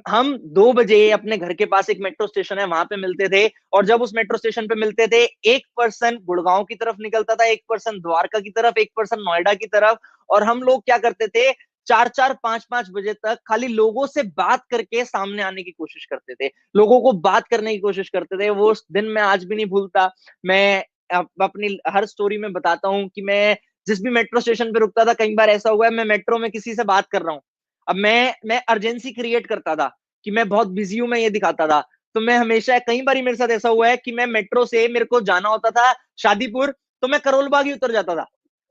हम 2 बजे अपने घर के पास एक मेट्रो स्टेशन है वहां पे मिलते थे, और जब उस मेट्रो स्टेशन पे मिलते थे, एक पर्सन गुड़गांव की तरफ निकलता था, एक पर्सन द्वारका की तरफ, एक पर्सन नोएडा की तरफ, और हम लोग क्या करते थे, 4-4 5-5 बजे तक खाली लोगों से बात करके सामने आने की कोशिश करते थे, लोगों को बात करने की कोशिश करते थे। वो दिन मैं आज भी नहीं भूलता। मैं अपनी हर स्टोरी में बताता हूँ कि मैं जिस भी मेट्रो स्टेशन पे रुकता था, कई बार ऐसा हुआ है मैं मेट्रो में किसी से बात कर रहा हूँ, अब मैं अर्जेंसी क्रिएट करता था कि मैं बहुत बिजी हूं, मैं ये दिखाता था। तो मैं हमेशा, कई बार मेरे साथ ऐसा हुआ है कि मैं मेट्रो से, मेरे को जाना होता था शादीपुर, तो मैं करोल बाग ही उतर जाता था,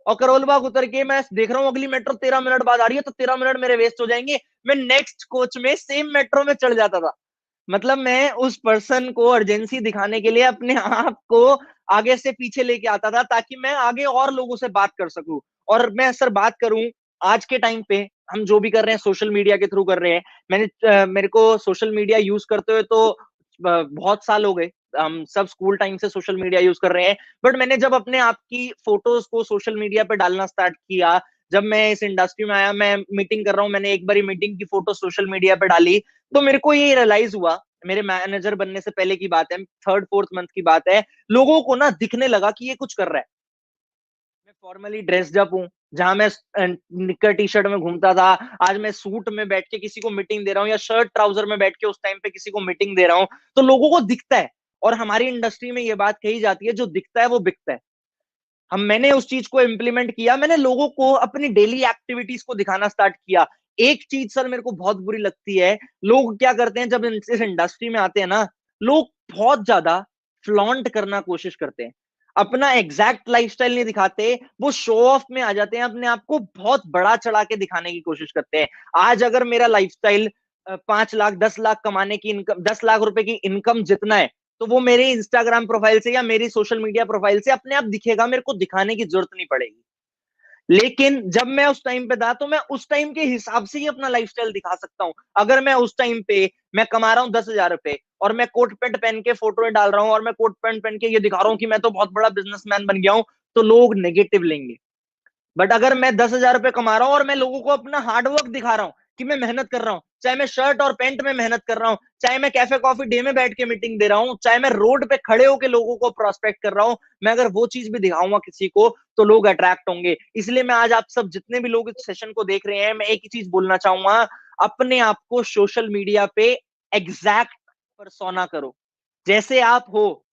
और करोल बाग उतर के मैं देख रहा हूँ अगली मेट्रो 13 मिनट बाद आ रही है, तो 13 मिनट मेरे वेस्ट हो जाएंगे, मैं नेक्स्ट कोच में सेम मेट्रो में चढ़ जाता था। मतलब मैं उस पर्सन को अर्जेंसी दिखाने के लिए अपने आप को आगे से पीछे लेके आता था, ताकि मैं आगे और लोगों से बात कर सकूं। और मैं सर बात करूं, आज के टाइम पे हम जो भी कर रहे हैं सोशल मीडिया के थ्रू कर रहे हैं। मेरे को सोशल मीडिया यूज करते हुए तो बहुत साल हो गए, हम सब स्कूल टाइम से सोशल मीडिया यूज कर रहे हैं। बट मैंने जब अपने आप की फोटोज को सोशल मीडिया पे डालना स्टार्ट किया, जब मैं इस इंडस्ट्री में आया, मैं मीटिंग कर रहा हूँ, मैंने एक बारी मीटिंग की फोटो सोशल मीडिया पे डाली, तो मेरे को ये रियलाइज हुआ, मेरे मैनेजर बनने से पहले की बात है, 3rd 4th मंथ की बात है, लोगों को ना दिखने लगा कि ये कुछ कर रहा है। मैं फॉर्मली ड्रेस्ड अप हूँ, जहां मैं निक्कर टी शर्ट में घूमता था, आज मैं सूट में बैठ के किसी को मीटिंग दे रहा हूँ, या शर्ट ट्राउजर में बैठ के उस टाइम पे किसी को मीटिंग दे रहा हूँ, तो लोगों को दिखता है। और हमारी इंडस्ट्री में ये बात कही जाती है, जो दिखता है वो बिकता है। मैंने उस चीज को इम्प्लीमेंट किया, मैंने लोगों को अपनी डेली एक्टिविटीज को दिखाना स्टार्ट किया। एक चीज सर मेरे को बहुत बुरी लगती है, लोग क्या करते हैं जब इस इंडस्ट्री में आते हैं ना, लोग बहुत ज्यादा फ्लॉन्ट करना कोशिश करते हैं, अपना एग्जैक्ट लाइफस्टाइल नहीं दिखाते, वो शो ऑफ में आ जाते हैं, अपने आप को बहुत बड़ा चढ़ा के दिखाने की कोशिश करते हैं। आज अगर मेरा लाइफस्टाइल 5 लाख 10 लाख कमाने की इनकम, 10 लाख रुपए की इनकम जितना है, तो वो मेरे इंस्टाग्राम प्रोफाइल से या मेरी सोशल मीडिया प्रोफाइल से अपने आप दिखेगा, मेरे को दिखाने की जरूरत नहीं पड़ेगी। लेकिन जब मैं उस टाइम पे था, तो मैं उस टाइम के हिसाब से ही अपना लाइफस्टाइल दिखा सकता हूँ। अगर मैं उस टाइम पे मैं कमा रहा हूँ 10,000 रुपए, और मैं कोट पैंट पहन के फोटो डाल रहा हूँ, और मैं कोट पैंट पहन के ये दिखा रहा हूँ कि मैं तो बहुत बड़ा बिजनेसमैन बन गया हूँ, तो लोग नेगेटिव लेंगे। बट अगर मैं 10,000 रुपए कमा रहा हूँ और मैं लोगों को अपना हार्डवर्क दिखा रहा हूँ कि मैं मेहनत कर रहा हूँ, चाहे मैं शर्ट और पैंट में मेहनत कर रहा हूँ, चाहे मैं कैफे कॉफी डे में बैठ के मीटिंग दे रहा हूँ, चाहे मैं रोड पे खड़े होकर लोगों को प्रोस्पेक्ट कर रहा हूँ, मैं अगर वो चीज भी दिखाऊंगा किसी को, तो लोग अट्रैक्ट होंगे। इसलिए मैं आज आप सब जितने भी लोग इस सेशन को देख रहे हैं, मैं एक ही चीज बोलना चाहूंगा, अपने आप को सोशल मीडिया पे एग्जैक्ट परसोना करो। जैसे आप हो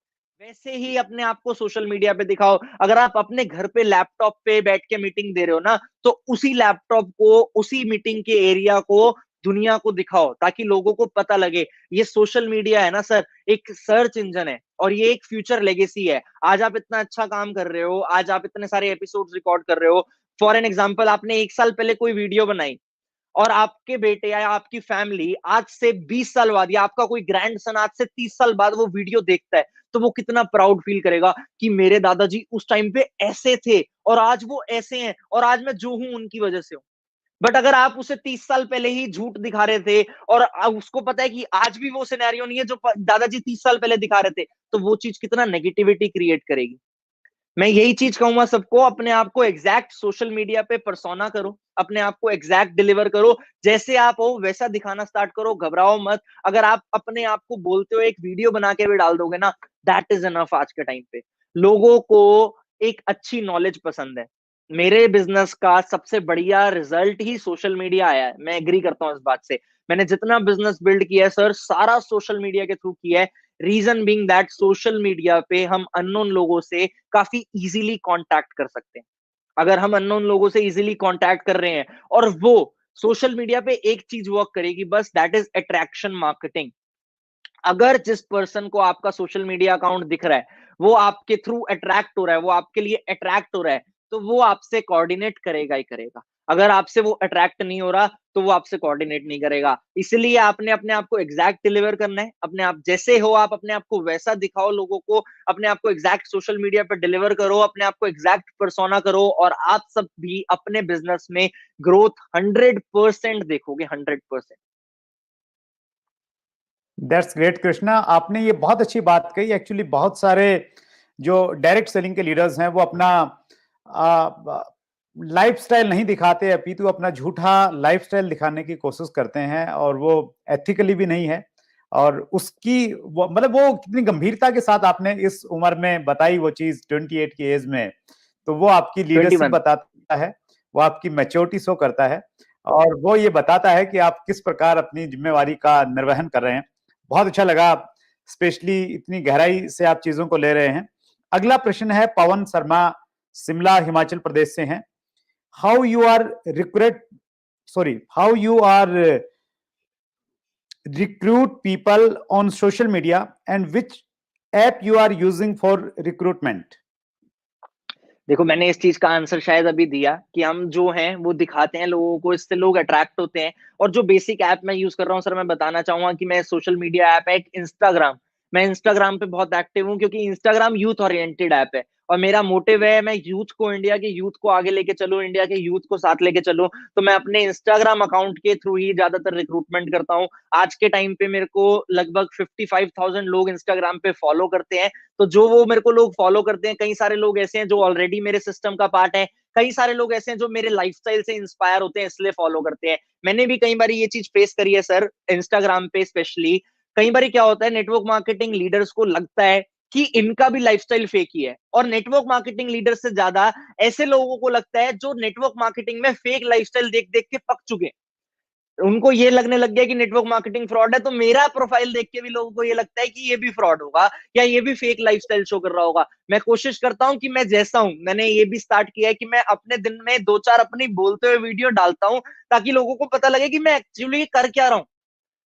वैसे ही अपने आप को सोशल मीडिया पे दिखाओ। अगर आप अपने घर पे लैपटॉप पे बैठ के मीटिंग दे रहे हो ना, तो उसी लैपटॉप को, उसी मीटिंग के एरिया को दुनिया को दिखाओ, ताकि लोगों को पता लगे ये सोशल मीडिया है ना सर, एक सर्च इंजन है, और ये एक फ्यूचर लेगेसी है। आज आप इतना अच्छा काम कर रहे हो, आज आप इतने सारे एपिसोड्स रिकॉर्ड कर रहे हो, फॉर एन एग्जाम्पल आपने 1 साल पहले कोई वीडियो बनाई, और आपके बेटे या आपकी फैमिली आज से 20 साल बाद, या आपका कोई ग्रैंड सन आज से 30 साल बाद वो वीडियो देखता है, तो वो कितना प्राउड फील करेगा कि मेरे दादाजी उस टाइम पे ऐसे थे, और आज वो ऐसे हैं, और आज मैं जो हूं उनकी वजह से हूं। बट अगर आप उसे 30 साल पहले ही झूठ दिखा रहे थे, और उसको पता है कि आज भी वो सिनेरियो नहीं है जो दादाजी 30 साल पहले दिखा रहे थे, तो वो चीज कितना नेगेटिविटी क्रिएट करेगी। मैं यही चीज कहूंगा सबको, अपने आप को एग्जैक्ट सोशल मीडिया पे परसोना करो, अपने आप को एग्जैक्ट डिलीवर करो, जैसे आप हो वैसा दिखाना स्टार्ट करो, घबराओ मत। अगर आप अपने आप को बोलते हो एक वीडियो बना के भी डाल दोगे ना, दैट इज एनफ। आज के टाइम पे लोगों को एक अच्छी नॉलेज पसंद है। मेरे बिजनेस का सबसे बढ़िया रिजल्ट ही सोशल मीडिया आया है, मैं एग्री करता हूँ इस बात से। मैंने जितना बिजनेस बिल्ड किया है सर, सारा सोशल मीडिया के थ्रू किया है। Reason being that social media पे हम अननोन लोगों से काफी इजीली कांटेक्ट कर सकते हैं। अगर हम अननोन लोगों से इजीली कांटेक्ट कर रहे हैं और वो सोशल मीडिया पे एक चीज वर्क करेगी बस, दैट इज अट्रैक्शन मार्केटिंग। अगर जिस पर्सन को आपका सोशल मीडिया अकाउंट दिख रहा है वो आपके थ्रू अट्रैक्ट हो रहा है, वो आपके लिए अट्रैक्ट हो रहा है, तो वो आपसे कोऑर्डिनेट करेगा ही करेगा। अगर आपसे वो अट्रैक्ट नहीं हो रहा तो वो आपसे कोऑर्डिनेट नहीं करेगा। इसलिए आपने अपने आप को एग्जैक्ट डिलीवर करना है। अपने आप जैसे हो आप अपने आप को वैसा दिखाओ लोगों को, अपने आप को एग्जैक्ट सोशल मीडिया पर डिलीवर करो, अपने आप को एग्जैक्ट पर्सोना करो, और आप सब भी अपने बिजनेस में ग्रोथ 100% देखोगे, 100%। दैट्स ग्रेट कृष्णा, आपने ये बहुत अच्छी बात कही। एक्चुअली बहुत सारे जो डायरेक्ट सेलिंग के लीडर्स हैं वो अपना लाइफस्टाइल नहीं दिखाते, अपितु अपना झूठा लाइफस्टाइल दिखाने की कोशिश करते हैं, और वो एथिकली भी नहीं है। और उसकी मतलब वो कितनी गंभीरता के साथ आपने इस उम्र में बताई वो चीज 28 की एज में, तो वो आपकी लीडरशिप 21। बताता है, वो आपकी मैच्योरिटी शो करता है, और वो ये बताता है कि आप किस प्रकार अपनी जिम्मेवारी का निर्वहन कर रहे हैं। बहुत अच्छा लगा, स्पेशली इतनी गहराई से आप चीजों को ले रहे हैं। अगला प्रश्न है पवन शर्मा, शिमला हिमाचल प्रदेश से हैं। How you are recruit people on social media and which app you are using for recruitment? देखो मैंने इस चीज का आंसर शायद अभी दिया कि हम जो हैं वो दिखाते हैं लोगों को, इससे लोग अट्रैक्ट होते हैं। और जो बेसिक ऐप मैं यूज कर रहा हूँ सर, मैं बताना चाहूंगा कि मैं सोशल मीडिया ऐप है एक इंस्टाग्राम। मैं इंस्टाग्राम पे बहुत एक्टिव हूँ क्योंकि इंस्टाग्राम यूथ ओरिएंटेड ऐप है, और मेरा मोटिव है मैं यूथ को, इंडिया के यूथ को आगे लेके चलूं, इंडिया के यूथ को साथ लेके चलूं। तो मैं अपने इंस्टाग्राम अकाउंट के थ्रू ही ज्यादातर रिक्रूटमेंट करता हूँ। आज के टाइम पे मेरे को लगभग 55,000 लोग इंस्टाग्राम पे फॉलो करते हैं। तो जो वो मेरे को लोग फॉलो करते हैं, कई सारे लोग ऐसे हैं जो ऑलरेडी मेरे सिस्टम का पार्ट है, कई सारे लोग ऐसे हैं जो मेरे लाइफस्टाइल से इंस्पायर होते हैं इसलिए फॉलो करते हैं। मैंने भी कई बार ये चीज फेस करी है सर, इंस्टाग्राम पे स्पेशली। कई बार क्या होता है, नेटवर्क मार्केटिंग लीडर्स को लगता है कि इनका भी लाइफस्टाइल फेक ही है, और नेटवर्क मार्केटिंग लीडर से ज्यादा ऐसे लोगों को लगता है जो नेटवर्क मार्केटिंग में फेक लाइफस्टाइल देख देख के पक चुके हैं। उनको ये लगने लग गया कि नेटवर्क मार्केटिंग फ्रॉड है, तो मेरा प्रोफाइल देख के भी लोगों को ये लगता है कि ये भी फ्रॉड होगा या ये भी फेक लाइफस्टाइल शो कर रहा होगा। मैं कोशिश करता हूं कि मैं जैसा हूं, मैंने ये भी स्टार्ट किया है कि मैं अपने दिन में 2-4 अपनी बोलते हुए वीडियो डालता हूं, ताकि लोगों को पता लगे कि मैं एक्चुअली कर क्या रहा हूं।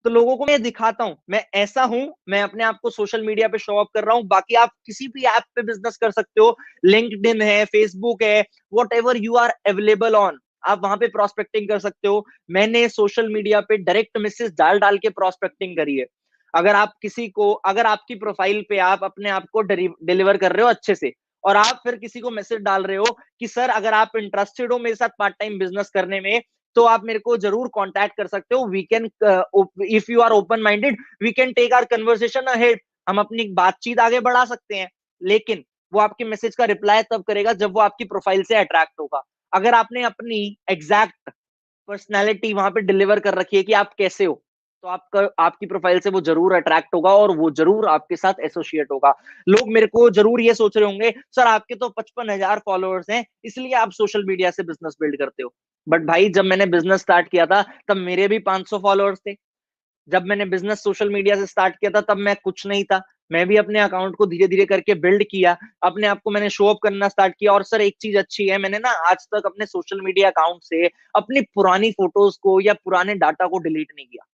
तो लोगों को मैं दिखाता हूं मैं ऐसा हूं, मैं अपने आप को सोशल मीडिया पे शो अप कर रहा हूं। बाकी आप किसी भी ऐप पे बिजनेस कर सकते हो, लिंक्डइन है, फेसबुक है, whatever you are available on, आप वहां पे प्रोस्पेक्टिंग कर सकते हो। मैंने सोशल मीडिया पे डायरेक्ट मैसेज डाल डाल के प्रोस्पेक्टिंग करी है। अगर आप किसी को, अगर आपकी प्रोफाइल पे आप अपने आप को डिलीवर कर रहे हो अच्छे से, और आप फिर किसी को मैसेज डाल रहे हो कि सर अगर आप इंटरेस्टेड हो मेरे साथ पार्ट टाइम बिजनेस करने में, तो आप मेरे को जरूर कांटेक्ट कर सकते हो। We can, if you are open minded, we can take our conversation ahead, हम अपनी बातचीत आगे बढ़ा सकते हैं। लेकिन वो आपके मैसेज का रिप्लाई तब करेगा जब वो आपकी प्रोफाइल से अट्रैक्ट होगा। अगर आपने अपनी एग्जैक्ट पर्सनैलिटी वहां पे डिलीवर कर रखी है कि आप कैसे हो, तो आपका, आपकी प्रोफाइल से वो जरूर अट्रैक्ट होगा और वो जरूर आपके साथ एसोसिएट होगा। लोग मेरे को जरूर ये सोच रहे होंगे सर आपके तो 55,000 फॉलोअर्स हैं इसलिए आप सोशल मीडिया से बिजनेस बिल्ड करते हो। बट भाई जब मैंने बिजनेस स्टार्ट किया था तब मेरे भी 500 फॉलोअर्स थे। जब मैंने बिजनेस सोशल मीडिया से स्टार्ट किया था तब मैं कुछ नहीं था। मैं भी अपने अकाउंट को धीरे धीरे करके बिल्ड किया, अपने आप को मैंने शो अप करना स्टार्ट किया। और सर एक चीज अच्छी है, मैंने ना आज तक अपने सोशल मीडिया अकाउंट से अपनी पुरानी फोटोज को या पुराने डाटा को डिलीट नहीं किया।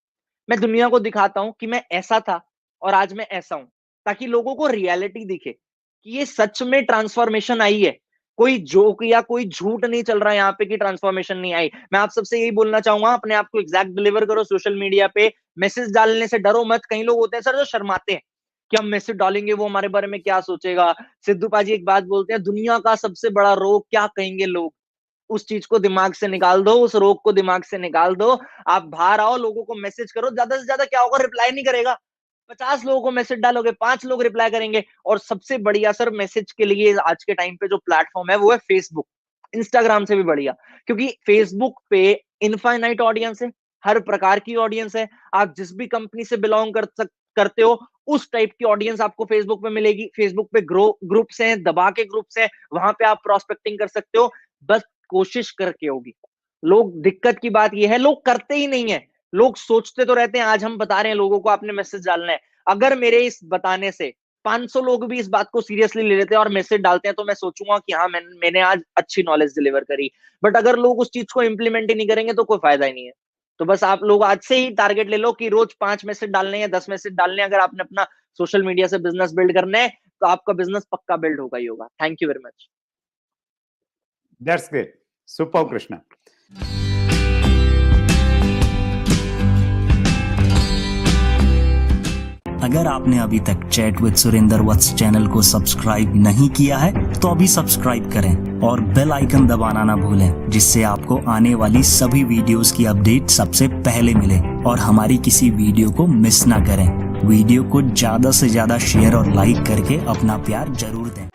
मैं दुनिया को दिखाता हूं कि मैं ऐसा था और आज मैं ऐसा हूं, ताकि लोगों को रियलिटी दिखे कि ये सच में ट्रांसफॉर्मेशन आई है। कोई जोक या कोई झूठ नहीं चल रहा है यहाँ पे कि ट्रांसफॉर्मेशन नहीं आई। मैं आप सबसे यही बोलना चाहूंगा, अपने आप को एग्जैक्ट डिलीवर करो सोशल मीडिया पे। मैसेज डालने से डरो मत। कई लोग होते हैं सर जो शर्माते हैं कि हम मैसेज डालेंगे वो हमारे बारे में क्या सोचेगा। सिद्धू पाजी एक बात बोलते हैं, दुनिया का सबसे बड़ा रोग क्या कहेंगे लोग। उस चीज को दिमाग से निकाल दो, उस रोग को दिमाग से निकाल दो। आप बाहर आओ, लोगों को मैसेज करो। ज्यादा से ज्यादा क्या होगा, रिप्लाई नहीं करेगा। 50 लोगों को मैसेज डालोगे, 5 लोग रिप्लाई करेंगे। और सबसे बढ़िया सर मैसेज के लिए आज के टाइम पे जो प्लेटफॉर्म है वो है फेसबुक। इंस्टाग्राम से भी बढ़िया, क्योंकि फेसबुक पे इनफाइनाइट ऑडियंस है, हर प्रकार की ऑडियंस है। आप जिस भी कंपनी से बिलोंग करते हो उस टाइप की ऑडियंस आपको फेसबुक पे मिलेगी। फेसबुक पे ग्रुप्स हैं, दबा के ग्रुप्स हैं, वहां पे आप प्रोस्पेक्टिंग कर सकते हो। बस कोशिश करके होगी। लोग, दिक्कत की बात यह है लोग करते ही नहीं है। लोग सोचते तो रहते हैं आज हम बता रहे हैं लोगों को आपने मैसेज डालना है, अगर मेरे इस बताने से 500 लोग भी इस बात को सीरियसली ले लेते हैं और मैसेज डालते हैं तो मैं सोचूंगा कि हाँ मैंने आज अच्छी नॉलेज डिलीवर करी। बट अगर लोग उस चीज को इंप्लीमेंट ही नहीं करेंगे तो कोई फायदा ही नहीं है। तो बस आप लोग आज से ही टारगेट ले लो कि रोज 5 मैसेज डालने या 10 मैसेज डालने। अगर आपने अपना सोशल मीडिया से बिजनेस बिल्ड करना है तो आपका बिजनेस पक्का बिल्ड होगा ही होगा। Thank you very much. That's great, super Krishna. अगर आपने अभी तक chat with Surendra Vats channel को सब्सक्राइब नहीं किया है तो अभी सब्सक्राइब करें और बेल आइकन दबाना ना भूलें, जिससे आपको आने वाली सभी वीडियोस की अपडेट सबसे पहले मिले और हमारी किसी वीडियो को मिस ना करें। वीडियो को ज्यादा से ज्यादा शेयर और लाइक करके अपना प्यार जरूर दें।